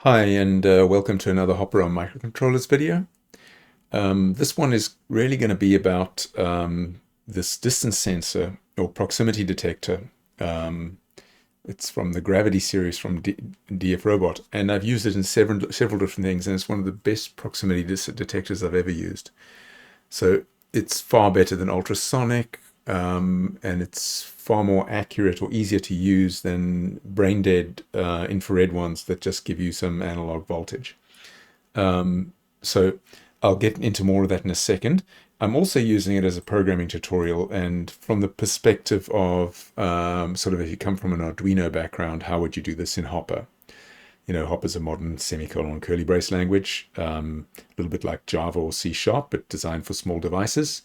Hi, and welcome to another Hopper on Microcontrollers video. This one is really going to be about this distance sensor or proximity detector. It's from the Gravity series from DFRobot, and I've used it in several different things, and it's one of the best proximity detectors I've ever used. So it's far better than ultrasonic, and it's far more accurate or easier to use than brain-dead infrared ones that just give you some analog voltage. So I'll get into more of that in a second. I'm also using it as a programming tutorial, and from the perspective of sort of if you come from an Arduino background, how would you do this in Hopper? You know, Hopper's a modern semicolon curly brace language, a little bit like Java or C#, but designed for small devices.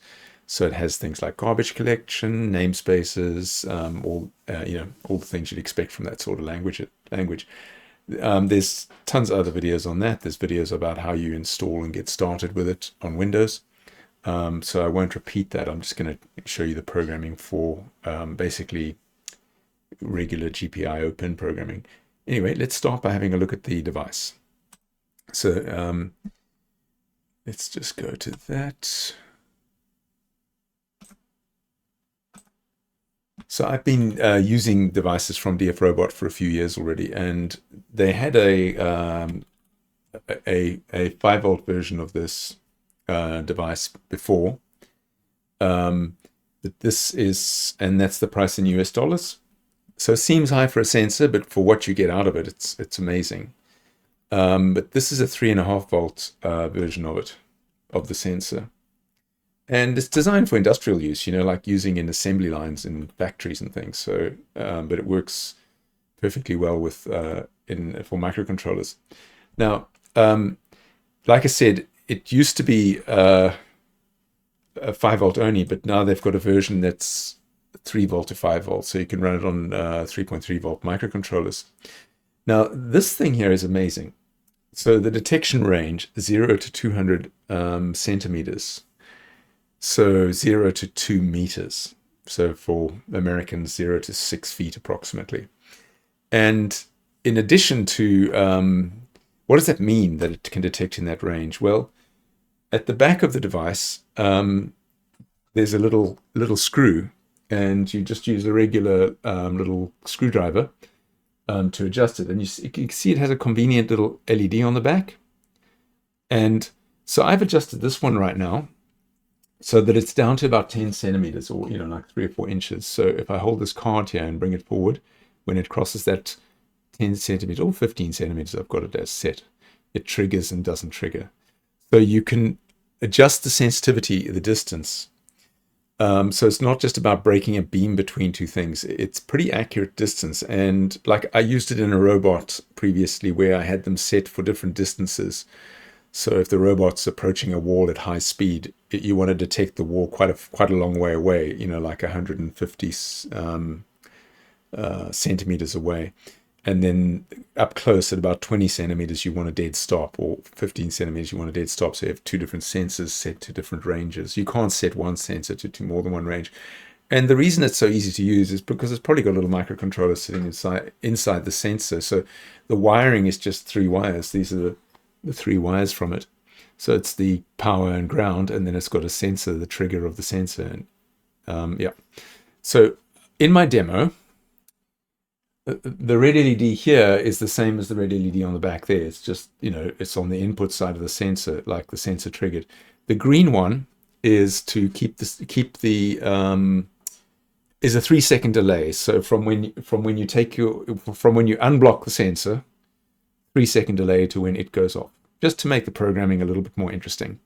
So it has things like garbage collection, namespaces, all the things you'd expect from that sort of language. There's tons of other videos on that. There's videos about how you install and get started with it on Windows. So I won't repeat that. I'm just going to show you the programming for basically regular GPIO pin programming. Anyway, let's start by having a look at the device. So let's just go to that. So I've been using devices from DFRobot for a few years already, and they had a 5-volt version of this device before. But this is, and that's the price in US dollars. So it seems high for a sensor, but for what you get out of it, it's amazing. But this is a 3.5-volt version of the sensor. And it's designed for industrial use, you know, like using in assembly lines in factories and things. So, but it works perfectly well with for microcontrollers. Now, like I said, it used to be a 5-volt only, but now they've got a version that's 3-volt to 5-volt, so you can run it on 3.3-volt microcontrollers. Now, this thing here is amazing. So the detection range, 0 to 200 centimeters. So 0 to 2 meters. So for Americans, 0 to 6 feet approximately. And in addition to, what does that mean that it can detect in that range? Well, at the back of the device, there's a little screw, and you just use a regular little screwdriver to adjust it. And you can see it has a convenient little LED on the back. And so I've adjusted this one right now, so that it's down to about 10 centimeters, or, you know, like 3 or 4 inches. So if I hold this card here and bring it forward, when it crosses that 10 centimeters or 15 centimeters, I've got it as set. It triggers and doesn't trigger. So you can adjust the sensitivity, the distance. So it's not just about breaking a beam between two things. It's pretty accurate distance. And like I used it in a robot previously where I had them set for different distances. So if the robot's approaching a wall at high speed, you want to detect the wall quite a long way away, you know, like 150 centimeters away. And then up close at about 20 centimeters, you want a dead stop, or 15 centimeters, you want a dead stop. So you have two different sensors set to different ranges. You can't set one sensor to more than one range. And the reason it's so easy to use is because it's probably got a little microcontroller sitting inside the sensor. So the wiring is just 3 wires. These are the 3 wires from it. So it's the power and ground, and then it's got a sensor, the trigger of the sensor. And yeah. So in my demo, the red LED here is the same as the red LED on the back there. It's just, you know, it's on the input side of the sensor, like the sensor triggered. The green one is to keep the is a 3-second delay. So from when you unblock the sensor, 3-second delay to when it goes off, just to make the programming a little bit more interesting.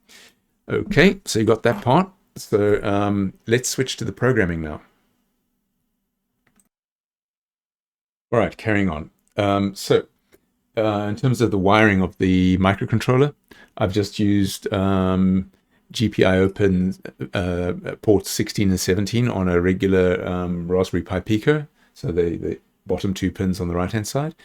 Okay, so you got that part. So let's switch to the programming now. All right, carrying on. So in terms of the wiring of the microcontroller, I've just used GPIO pins, ports 16 and 17 on a regular Raspberry Pi Pico. So the bottom 2 pins on the right-hand side.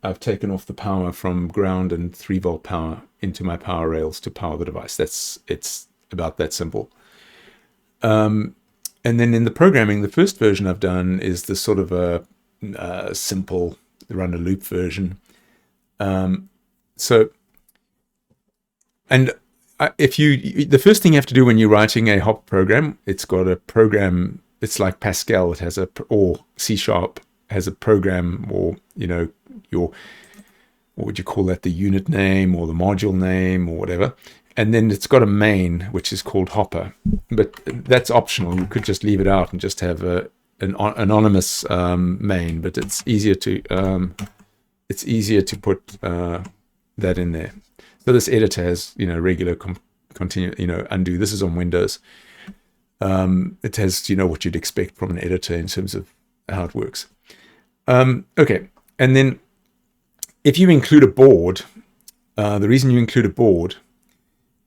I've taken off the power from ground and 3-volt power into my power rails to power the device. It's about that simple. And then in the programming, the first version I've done is the sort of a simple run a loop version. So, and the first thing you have to do when you're writing a Hopper program, it's got a program. It's like Pascal. It has or C# has a program, or what would you call that? The unit name or the module name or whatever. And then it's got a main, which is called Hopper, but that's optional. You could just leave it out and just have an anonymous main, but it's easier to put that in there. So this editor has regular continue undo. This is on Windows. It has what you'd expect from an editor in terms of how it works. Okay, and then if you include a board, the reason you include a board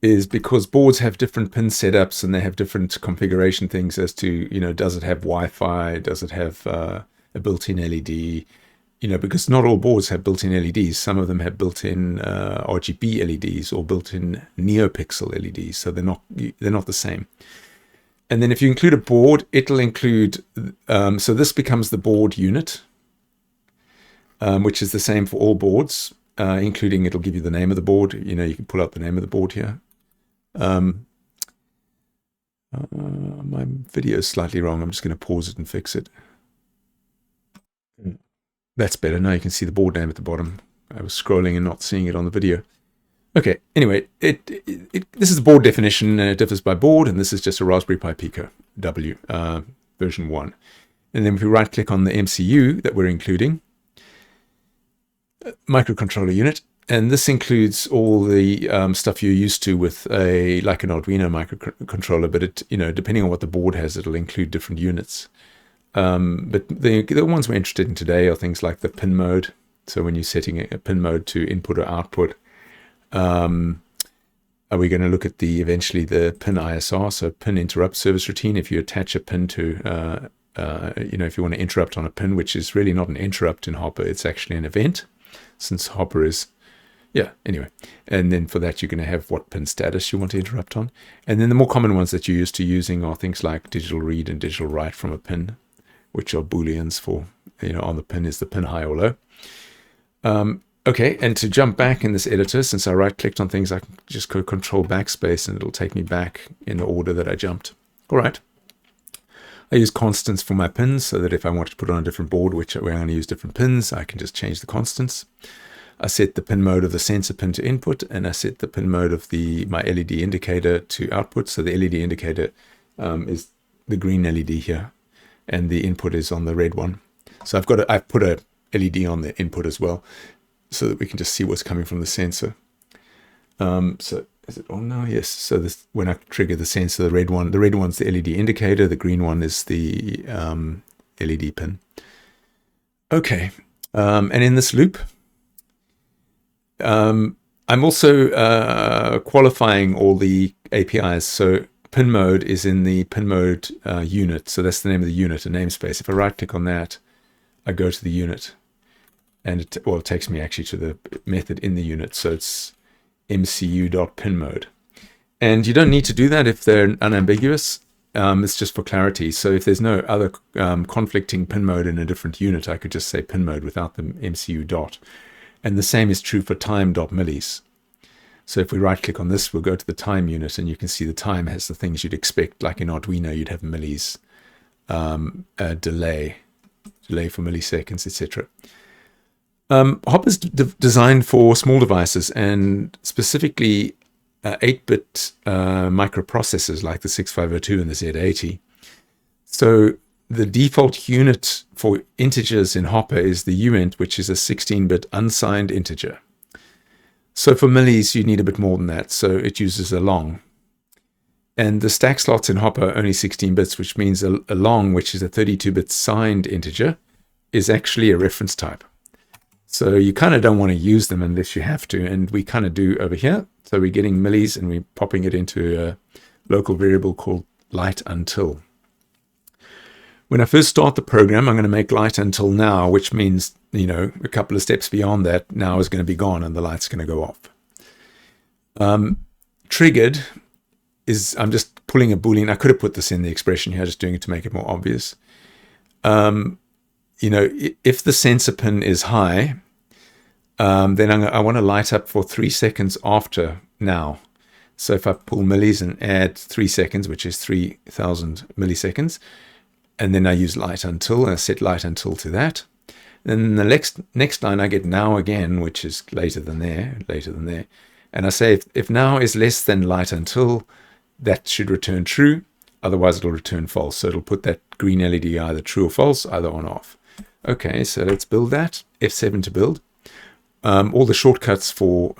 is because boards have different pin setups and they have different configuration things as to, does it have Wi-Fi? Does it have a built-in LED? Because not all boards have built-in LEDs. Some of them have built-in RGB LEDs or built-in NeoPixel LEDs. So they're not the same. And then if you include a board, it'll include, so this becomes the board unit, which is the same for all boards, including it'll give you the name of the board. You can pull up the name of the board here. My video is slightly wrong. I'm just going to pause it and fix it. That's better. Now you can see the board name at the bottom. I was scrolling and not seeing it on the video. Okay, anyway, this is the board definition, and it differs by board, and this is just a Raspberry Pi Pico W version 1. And then if we right-click on the MCU that we're including, microcontroller unit, and this includes all the stuff you're used to with like an Arduino microcontroller, but it, depending on what the board has, it'll include different units. But the ones we're interested in today are things like the PinMode. So when you're setting a PinMode to input or output, are we going to look at eventually the pin ISR, so pin interrupt service routine? If you attach a pin to, if you want to interrupt on a pin, which is really not an interrupt in Hopper, it's actually an event, since Hopper is, anyway. And then for that, you're going to have what pin status you want to interrupt on. And then the more common ones that you're used to using are things like DigitalRead and DigitalWrite from a pin, which are booleans for, on the pin is the pin high or low. Okay, and to jump back in this editor, since I right-clicked on things, I can just go Control Backspace and it'll take me back in the order that I jumped. All right. I use constants for my pins so that if I want to put on a different board, where I'm going to use different pins, I can just change the constants. I set the pin mode of the sensor pin to input, and I set the pin mode of my LED indicator to output. So the LED indicator is the green LED here, and the input is on the red one. So I've put a LED on the input as well, so that we can just see what's coming from the sensor. So is it on now? Yes. So when I trigger the sensor, the red one's the LED indicator, the green one is the LED pin. Okay, and in this loop, I'm also qualifying all the APIs. So PinMode is in the PinMode unit. So that's the name of the unit, a namespace. If I right-click on that, I go to the unit. And it takes me actually to the method in the unit. So it's mcu.pinmode. And you don't need to do that if they're unambiguous. It's just for clarity. So if there's no other conflicting pinmode in a different unit, I could just say pinmode without the mcu dot. And the same is true for time.millis. So if we right-click on this, we'll go to the time unit, and you can see the time has the things you'd expect. Like in Arduino, you'd have millis, delay for milliseconds, etc. Hopper's designed for small devices, and specifically 8-bit microprocessors like the 6502 and the Z80. So the default unit for integers in Hopper is the uint, which is a 16-bit unsigned integer. So for millis, you need a bit more than that, so it uses a long. And the stack slots in Hopper are only 16 bits, which means a long, which is a 32-bit signed integer, is actually a reference type. So you kind of don't want to use them unless you have to, and we kind of do over here. So we're getting millis and we're popping it into a local variable called light until. When I first start the program, I'm going to make light until now, which means, a couple of steps beyond that, now is going to be gone and the light's going to go off. Triggered is, I'm just pulling a boolean. I could have put this in the expression here, just doing it to make it more obvious. If the sensor pin is high, then I want to light up for 3 seconds after now. So if I pull millis and add 3 seconds, which is 3000 milliseconds, and then I use light until, and I set light until to that. Then the next line I get now again, which is later than there. And I say if now is less than light until, that should return true. Otherwise it'll return false. So it'll put that green LED either true or false, either on or off. Okay, so let's build that. F7 to build. All the shortcuts for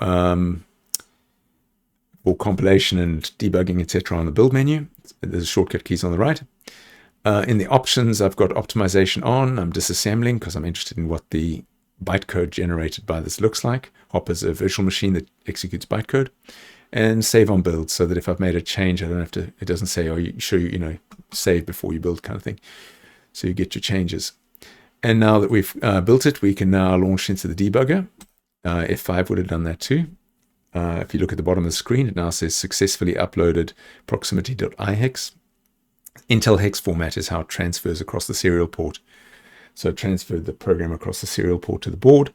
compilation and debugging, etc. on the build menu. There's shortcut keys on the right. In the options, I've got optimization on. I'm disassembling because I'm interested in what the bytecode generated by this looks like. Hop is a virtual machine that executes bytecode. And save on build, so that if I've made a change, I don't have to, it doesn't say, oh, you sure you save before you build kind of thing. So you get your changes. And now that we've built it, we can now launch into the debugger. F5 would have done that too. If you look at the bottom of the screen, it now says successfully uploaded proximity.ihex. Intel hex format is how it transfers across the serial port. So it transferred the program across the serial port to the board,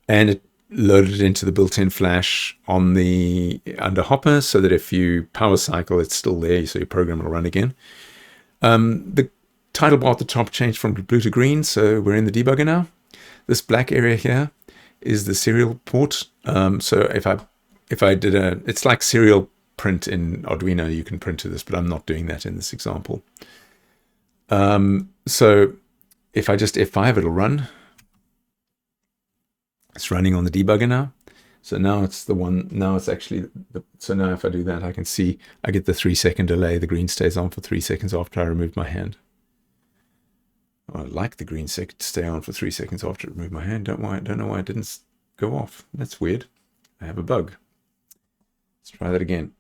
and it loaded it into the built-in flash on the under Hopper, so that if you power cycle, it's still there, so your program will run again. The title bar at the top changed from blue to green, so we're in the debugger now. This black area here is the serial port. So if I did it's like serial print in Arduino, you can print to this, but I'm not doing that in this example. So if I just F5, it'll run. It's running on the debugger now. So now it's the one, now it's actually, so now if I do that, I can see I get the 3 second delay. The green stays on for 3 seconds after I remove my hand. I like the green to stay on for 3 seconds after I remove my hand. Don't know why it didn't go off. That's weird. I have a bug. Let's try that again.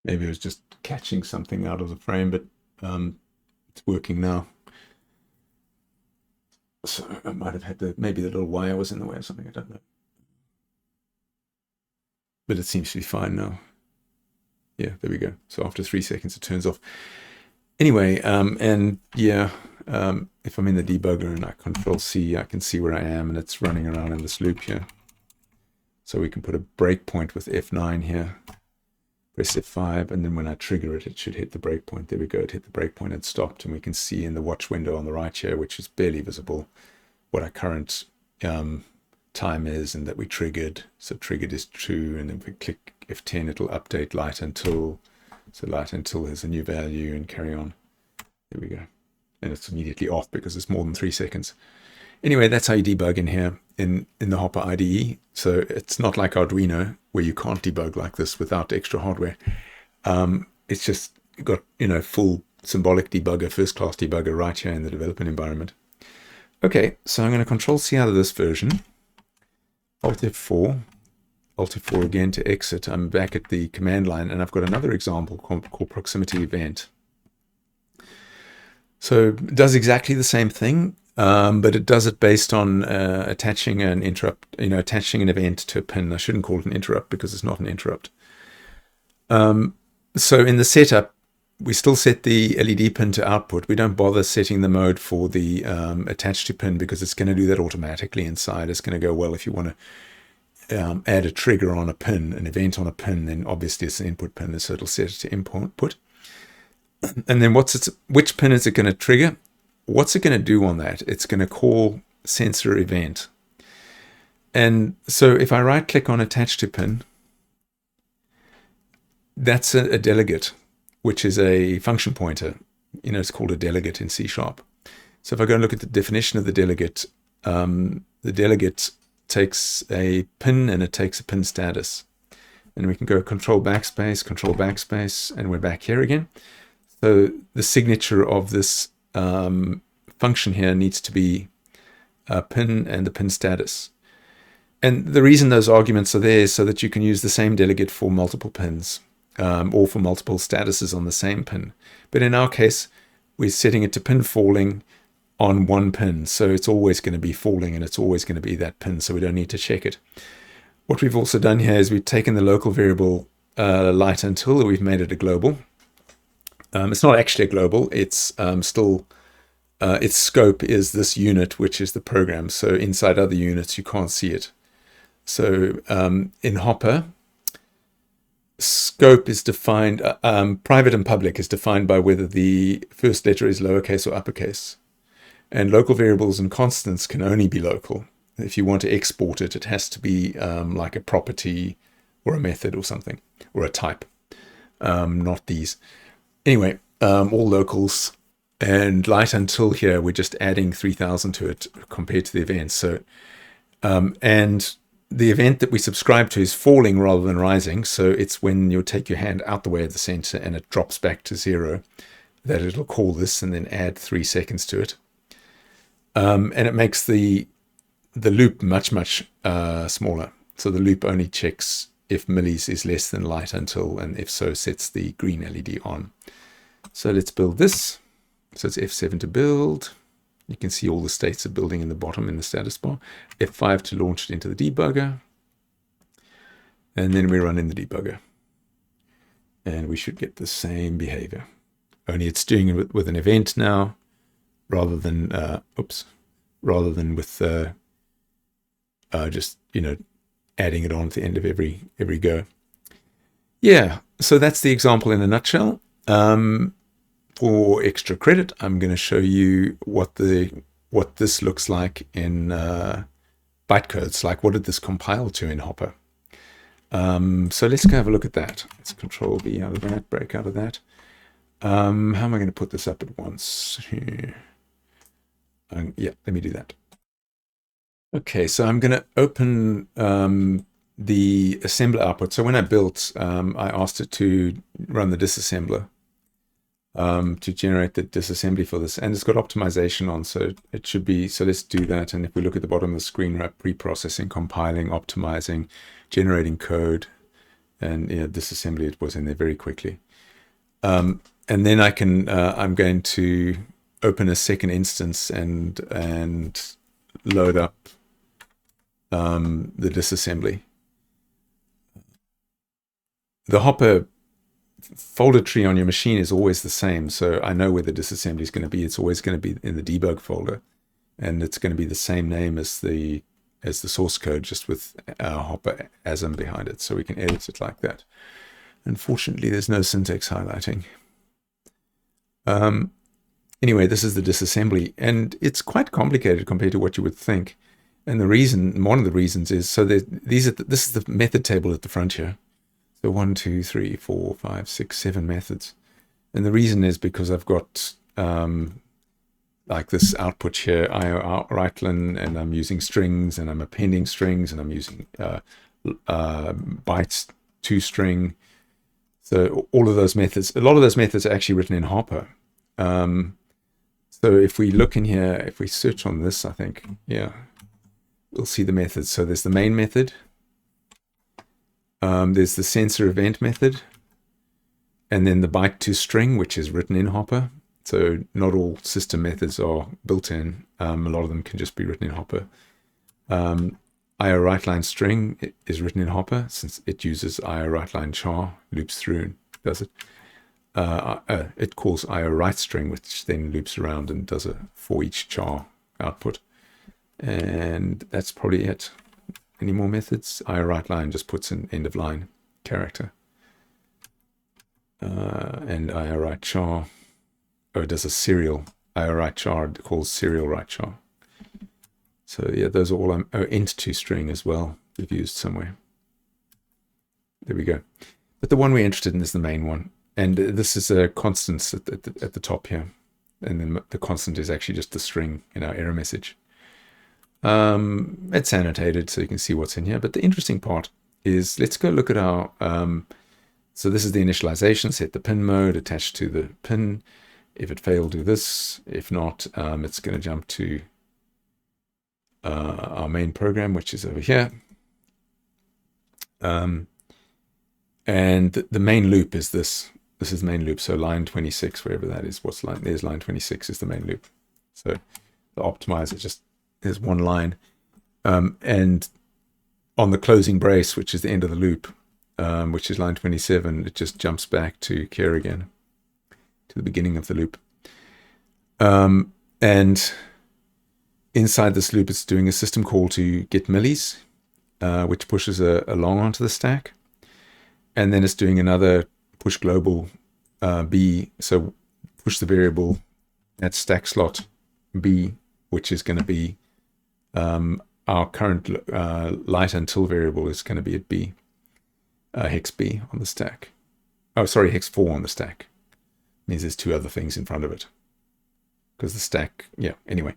Maybe it was just catching something out of the frame, but it's working now. So I might have had maybe the little wire was in the way or something, I don't know. But it seems to be fine now. Yeah, there we go. So after 3 seconds, it turns off. Anyway, and yeah, if I'm in the debugger and I Control C, I can see where I am, and it's running around in this loop here. So we can put a breakpoint with F9 here. Press F5, and then when I trigger it, it should hit the breakpoint. There we go, it hit the breakpoint and stopped, and we can see in the watch window on the right here, which is barely visible, what our current time is and that we triggered. So triggered is true, and then if we click F10, it'll update light until. So light until has a new value and carry on. There we go. And it's immediately off because it's more than 3 seconds. Anyway, that's how you debug in here in the Hopper IDE. So it's not like Arduino where you can't debug like this without extra hardware. It's just got, full symbolic debugger, first-class debugger right here in the development environment. Okay, so I'm going to Control C out of this version. Alt F4. Alt F4 again to exit. I'm back at the command line, and I've got another example called proximity event. So it does exactly the same thing. But it does it based on attaching an interrupt, attaching an event to a pin. I shouldn't call it an interrupt because it's not an interrupt. So in the setup, we still set the LED pin to output. We don't bother setting the mode for the attached to pin because it's going to do that automatically inside. It's going to go, well, if you want to add a trigger on a pin, an event on a pin, then obviously it's an input pin, so it'll set it to input. And then which pin is it going to trigger? What's it going to do on that? It's going to call sensor event. And so if I right click on attach to pin, that's a delegate, which is a function pointer. It's called a delegate in C#. So if I go and look at the definition of the delegate takes a pin and it takes a pin status. And we can go Control backspace, and we're back here again. So the signature of this function here needs to be a pin and the pin status. And the reason those arguments are there is so that you can use the same delegate for multiple pins or for multiple statuses on the same pin. But in our case, we're setting it to pin falling on one pin. So it's always going to be falling and it's always going to be that pin. So we don't need to check it. What we've also done here is we've taken the local variable light until, we've made it a global. It's not actually a global. It's still, its scope is this unit, which is the program. So inside other units, you can't see it. So in Hopper, scope is defined, private and public is defined by whether the first letter is lowercase or uppercase. And local variables and constants can only be local. If you want to export it, it has to be like a property or a method or something, or a type, not these. Anyway, all locals. And light until here, we're just adding 3000 to it compared to the event. So, and the event that we subscribe to is falling rather than rising. So it's when you take your hand out the way of the center and it drops back to 0, that it'll call this and then add 3 seconds to it. And it makes the loop much, much smaller. So the loop only checks if millis is less than light until, and if so, sets the green LED on. So let's build this. So it's F7 to build. You can see all the states of building in the bottom in the status bar. F5 to launch it into the debugger. And then we run in the debugger. And we should get the same behavior. Only it's doing it with an event now, rather than, rather than with just, adding it on at the end of every go. Yeah, so that's the example in a nutshell. For extra credit, I'm going to show you what this looks like in bytecodes. Like, what did this compile to in Hopper? So let's go have a look at that. Let's Control B out of that, break out of that. How am I going to put this up at once? Yeah, let me do that. Okay, so I'm going to open the assembler output. So when I built, I asked it to run the disassembler to generate the disassembly for this, and it's got optimization on, so it should be. So let's do that. And if we look at the bottom of the screen, we're pre-processing, compiling, optimizing, generating code, and disassembly. It was in there very quickly. And then I can. I'm going to open a second instance and load up the disassembly. The Hopper folder tree on your machine is always the same, so I know where the disassembly is going to be. It's always going to be in the debug folder, and it's going to be the same name as the source code, just with Hopper ASM behind it, so we can edit it like that. Unfortunately, there's no syntax highlighting. Anyway, this is the disassembly, and it's quite complicated compared to what you would think. And the reason, one of the reasons is, so this is the method table at the front here. So 1, 2, 3, 4, 5, 6, 7 methods. And the reason is because I've got like this output here, IO_write_len, and I'm using strings, and I'm appending strings, and I'm using bytes to string. So all of those methods, a lot of those methods are actually written in Hopper. So if we look in here, if we search on this, I think, yeah, we'll see the methods. So there's the main method. There's the sensor event method, and then the byte to string, which is written in Hopper. So not all system methods are built in. A lot of them can just be written in Hopper. IO_write_line string is written in Hopper, since it uses IO_write_line char, loops through and does it. It calls IO_write string, which then loops around and does a for each char output. And that's probably it. Any more methods? IO_write_line just puts an end of line character. And IO_write_char, it does a serial. IO_write_char calls serial write char. So yeah, those are all. Int2 string as well, we've used somewhere. There we go. But the one we're interested in is the main one. And this is a constant at the top here. And then the constant is actually just the string in our error message. It's annotated so you can see what's in here. But the interesting part is, let's go look at our, so this is the initialization, set the pin mode, attached to the pin. If it failed, do this. If not, it's going to jump to our main program, which is over here. And the main loop is this. This is the main loop. So line 26, wherever that is, what's line? There's line 26 is the main loop. So the optimizer just, there's one line. And on the closing brace, which is the end of the loop, which is line 27, it just jumps back to care again to the beginning of the loop. And inside this loop, it's doing a system call to get millis, which pushes a long onto the stack. And then it's doing another push global B, so push the variable at stack slot B, which is going to be our current light until variable is going to be at B, hex B on the stack. Oh, sorry, hex 4 on the stack. Means there's two other things in front of it. Because the stack, yeah, anyway.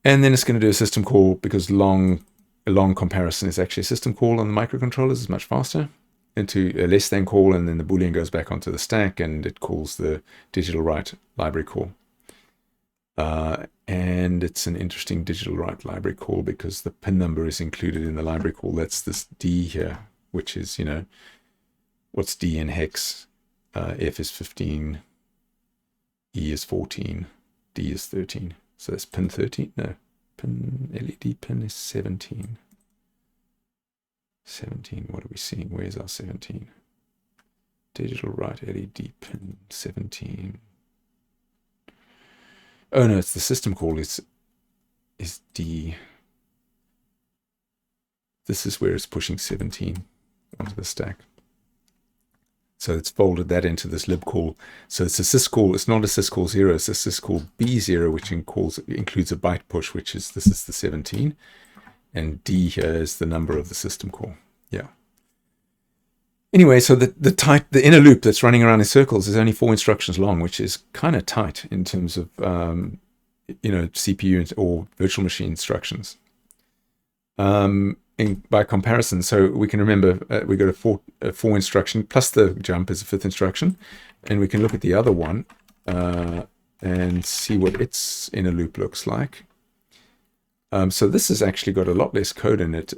And then it's going to do a system call, because a long comparison is actually a system call on the microcontrollers, is much faster, into a less than call, and then the Boolean goes back onto the stack, and it calls the DigitalWrite library call. And it's an interesting DigitalWrite library call, because the pin number is included in the library call. That's this D here, which is, what's D in hex? F is 15, E is 14, D is 13. So that's pin 13. No, LED pin is 17. 17, what are we seeing? Where's our 17? DigitalWrite LED pin 17. Oh no, it's the system call is D. This is where it's pushing 17 onto the stack. So it's folded that into this lib call. So it's a syscall. It's not a syscall 0. It's a syscall B0, which includes a byte push, this is the 17. And D here is the number of the system call. Yeah. Anyway, so the inner loop that's running around in circles is only 4 instructions long, which is kind of tight in terms of CPU or virtual machine instructions. By comparison, so we can remember we got a 4 instruction plus the jump is a 5th instruction, and we can look at the other one and see what its inner loop looks like. So this has actually got a lot less code in it.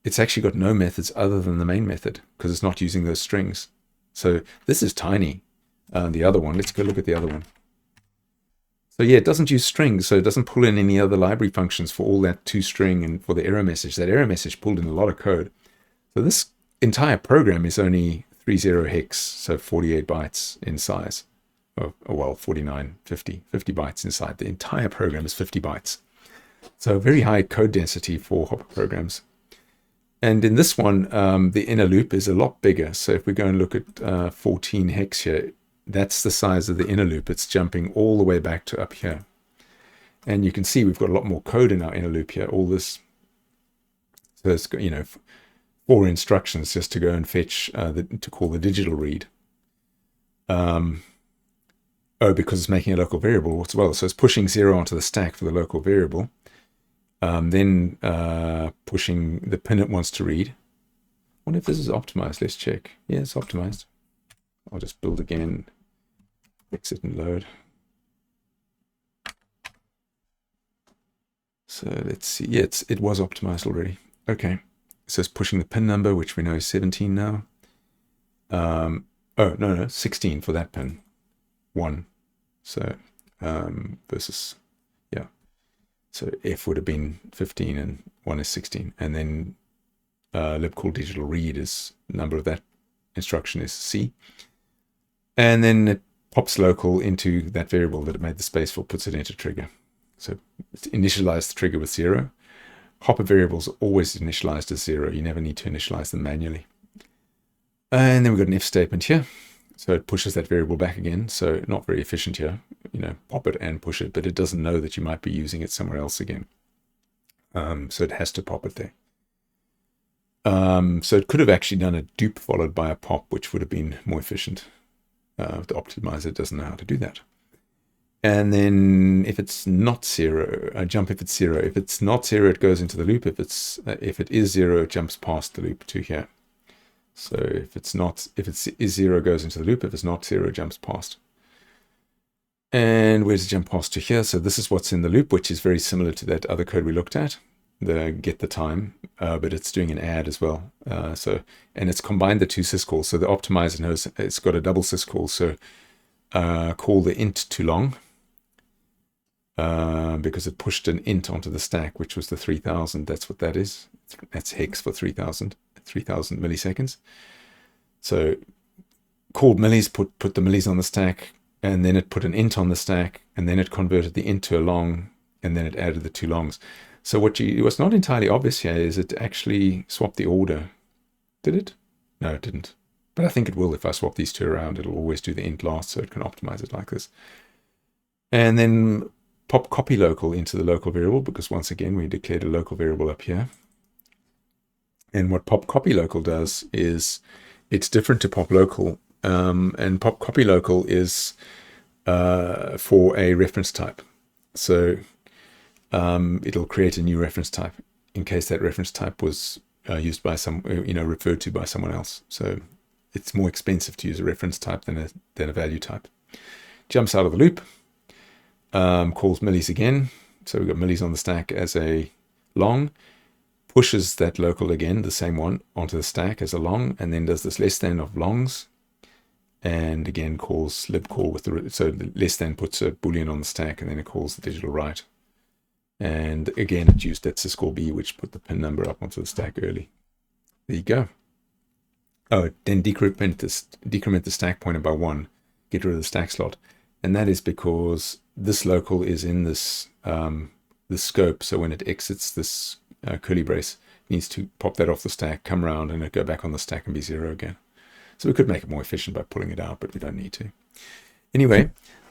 It's actually got no methods other than the main method, because it's not using those strings. So this is tiny. The other one, let's go look at the other one. So yeah, it doesn't use strings, so it doesn't pull in any other library functions for all that toString and for the error message. That error message pulled in a lot of code. So this entire program is only 30 hex, so 48 bytes in size. Oh, well, 49, 50 bytes inside. The entire program is 50 bytes. So very high code density for Hopper programs. And in this one, the inner loop is a lot bigger. So if we go and look at 14 hex here, that's the size of the inner loop. It's jumping all the way back to up here. And you can see we've got a lot more code in our inner loop here. All this, so it's got, 4 instructions just to go and fetch, to call the DigitalRead. Because it's making a local variable as well. So it's pushing 0 onto the stack for the local variable. Then pushing the pin it wants to read. I wonder if this is optimized. Let's check. Yeah, it's optimized. I'll just build again, exit and load. So let's see. Yeah, it was optimized already. Okay. So it's pushing the pin number, which we know is 17 now. Oh, no, 16 for that pin. 1. So versus, yeah. So F would have been 15 and 1 is 16. And then libcall DigitalRead is number of that instruction is C. And then it pops local into that variable that it made the space for, puts it into trigger. So it's initialized the trigger with 0. Hopper variables are always initialized as 0. You never need to initialize them manually. And then we've got an if statement here. So it pushes that variable back again. So not very efficient here. Pop it and push it, but it doesn't know that you might be using it somewhere else again. So it has to pop it there. So it could have actually done a dupe followed by a pop, which would have been more efficient. The optimizer doesn't know how to do that. And then if it's not 0, jump if it's 0. If it's not 0, it goes into the loop. If it is 0, it jumps past the loop to here. So if it is 0, it goes into the loop. If it's not 0, it jumps past. And where's it jump past to here? So this is what's in the loop, which is very similar to that other code we looked at, the get the time, but it's doing an add as well. And it's combined the 2 syscalls. So the optimizer knows it's got a double syscall. So call the int too long, because it pushed an int onto the stack, which was the 3000. That's what that is. That's hex for 3000 milliseconds. So called millis, put the millis on the stack, and then it put an int on the stack, and then it converted the int to a long, and then it added the 2 longs. So what's not entirely obvious here is it actually swapped the order. Did it? No, it didn't. But I think it will. If I swap these 2 around, it'll always do the int last, so it can optimize it like this. And then pop copy local into the local variable, because once again, we declared a local variable up here. And what pop copy local does is it's different to pop local. And pop copy local is for a reference type. So it'll create a new reference type in case that reference type was used by referred to by someone else. So it's more expensive to use a reference type than a value type. Jumps out of the loop, calls millis again. So we've got millis on the stack as a long, pushes that local again, the same one, onto the stack as a long, and then does this less than of longs, and again calls libcall with so the less than puts a boolean on the stack, and then it calls the DigitalWrite. And again, it used that syscall b, which put the pin number up onto the stack early. There you go. Oh, then decrement the stack pointer by 1, get rid of the stack slot. And that is because this local is in this scope. So when it exits this curly brace, it needs to pop that off the stack, come around, and it go back on the stack and be 0 again. So we could make it more efficient by pulling it out, but we don't need to. Anyway,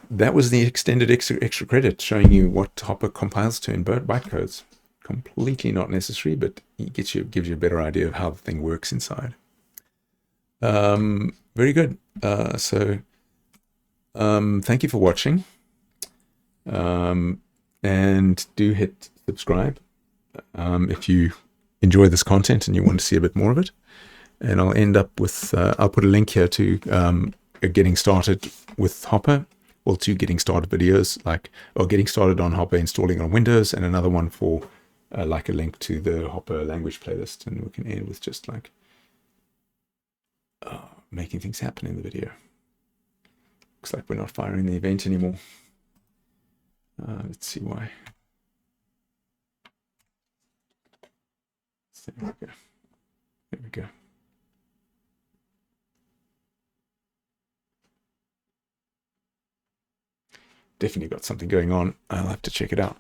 that was the extended extra credit showing you what Hopper compiles to in bytecodes. Completely not necessary, but it gives you a better idea of how the thing works inside. Very good. Thank you for watching. And do hit subscribe if you enjoy this content and you want to see a bit more of it. And I'll end up with, I'll put a link here to getting started with Hopper. Well, 2 getting started videos, getting started on Hopper, installing on Windows, and another one for like a link to the Hopper language playlist. And we can end with just like making things happen in the video. Looks like we're not firing the event anymore. Let's see why. There we go. There we go. Definitely got something going on. I'll have to check it out.